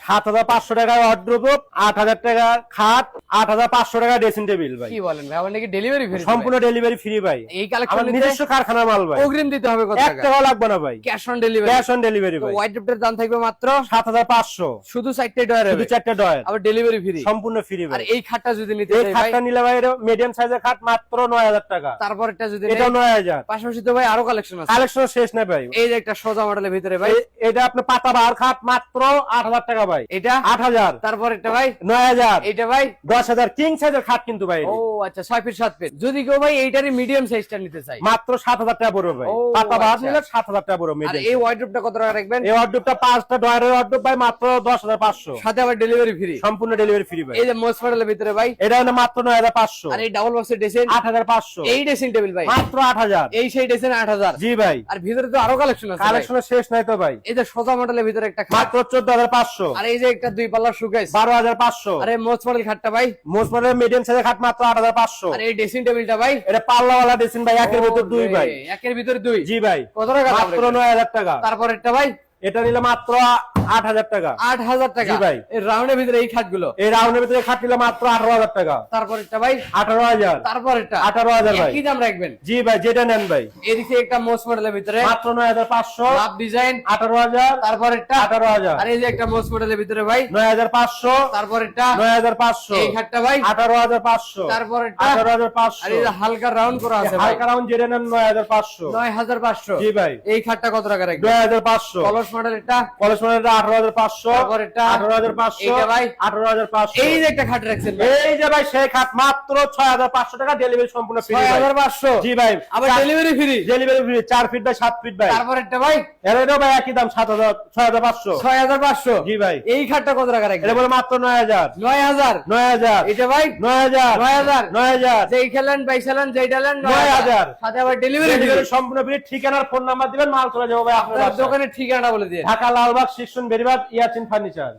7,500 টাকা ওয়ার্ড্রোব, 8,000 টাকা খাট, 8,500 টাকা ড্রেসিং টেবিল ভাই। কি বলেন ভাই, আপনার কি ডেলিভারি ফ্রি? সম্পূর্ণ ডেলিভারি ফ্রি ভাই। এই কালেকশন আমার নিজস্ব কারখানা মাল ভাই। অগ্রিম দিতে হবে কত 1 টাকা? টাকা লাগবে না ভাই। Cash on delivery. Cash on delivery ভাই। ওয়াইড্রোপটার দাম থাকবে মাত্র 7,500, শুধু 4টে ডয়ার শুধু 4টা ডয়ার, আবার ডেলিভারি ফ্রি। সম্পূর্ণ ফ্রি আর ভাই। এই খাটটা যদি নিতে এই চাই ভাই, খাটটা নিলে ভাই মিডিয়াম সাইজের খাট মাত্র 9,000 টাকা। তারপরটা যদি এটা নেই, 9,000। পাশাপাশি তো ভাই আরো কালেকশন আছে। কালেকশন শেষ না ভাই। এই যে একটা সোজা মডেলের ভিতরে ভাই, এটা আপনি পাতা বাহার খাট মাত্র 8,000 টাকা ভাই। এটা 8,000। তারপর একটা ভাই 9,000। এটা ভাই 10,000 কিং সাইজের খাট কিন্তু ভাই। ও আচ্ছা, 6 ফিট 7 ফিট। যদি কেউ ভাই এইটারই মিডিয়াম সাইজটা নিতে চাই, মাত্র 7,000 টাকা পড়বে ভাই। ও, পাতা বাহার আচ্ছা। নিলে 7,000 টাকা পড়বে আর মিডিয়াম। এই ওয়াইড্রোপটা কত টাকা রাখবেন? এই ওয়ার্ডরোবটা 5টা ডয়ারের ওয়ার্ডরোব ভাই মাত্র 10,500। সাথে আবার ডেলিভারি ফ্রি। সম্পূর্ণ ডেলিভারি ফ্রি ভাই। এই যে মোস্ট মডেলের ভিতরে ভাই, এটা হলো মাত্র 9,500। আর এই ডাবল বক্সের ড্রেসিং 8,500। এই ড্রেসিং টেবিল ভাই মাত্র 8,000। এই সেই ড্রেসিং 8,000। জি ভাই। আর ভিতরে তো আরো কালেকশন আছে ভাই। কালেকশনের শেষ নাই তো ভাই। এই যে সোজা মডেলের ভিতরে একটা খাট, মাত্র 14,500। আর এই যে একটা 2 পাল্লার সুকেস, 12,500। আর এই মোস্ট মডেল খাটটা ভাই, মোস্ট মডেল মিডিয়াম সাইজের খাট মাত্র 8,500। আর এই ড্রেসিং টেবিলটা ভাই এটা পাল্লাওয়ালা দিছেন ভাই, একের ভিতর 2 ভাই। একের ভিতরে 2। জি ভাই। কত টাকা দাম মাত্র রাখবেন? 9,000 টাকা। তারপর একটা ভাই এটা নিলে মাত্র 8,000 টাকা। 8,000 টাকা। জি ভাই। এই রাউন্ডের ভিতরে এই খাটগুলো। এই রাউন্ডের ভিতরে খাট নিলে মাত্র 18,000 টাকা। তারপর একটা ভাই 18,000। তারপর একটা 18,000 ভাই। কি দাম রাখবেন? জি ভাই, যেটা নেন ভাই। এদিকে একটা মোস্ট মডেলের ভিতরে মাত্র 9,500। লাভ ডিজাইন, 18,000। তারপর একটা 18,000। আর এই যে একটা মোস্ট মডেলের ভিতরে ভাই 9,500। তারপর একটা 9,500। এই খাটটা ভাই 18,500। তারপর একটা 18,500। আর এই যে হালকা রাউন্ড করা আছে ভাই হালকা রাউন্ড যেটা নেন 9,500। 9,500। জি ভাই। এই খাটটা কত টাকা রাখবেন? 9,500। কলস মডেল এটা, কলেজ মডেলটা 18,500। তারপর এটা 18,500। এইটা ভাই 18,500। এই যে একটা খাট রাখছেন ভাই এই যে ভাই সেই খাট মাত্র 6,500 টাকা, ডেলিভারি সম্পূর্ণ ফ্রি ভাই। 6,500। জি ভাই। আবার delivery free. Delivery free 4 feet by 7 feet ভাই। তারপর একটা ভাই এরও ভাই একই দাম 6,500। 6,500। জি ভাই। এই খাটটা কত টাকা এটা রাখবেন? বলে মাত্র 9,000। 9,000। 9,000। এটা ভাই 9,000। 9,000। 9,000। যেই খেলেন বাইসালেন যেইটা লেন 9,000। সাথে আবার ডেলিভারি ডেলিভারি সম্পূর্ণ ফ্রি। ঠিকানার ফোন নাম্বার দিবেন, মাল চলে যাবে ভাই আপনার আপনার বাসায়। দোকানের ঠিকানাটা বলে দিয়ে। ঢাকা লালবাগ শিক্ষণ বেরিবাদ ইয়াচিন ফার্নিচার।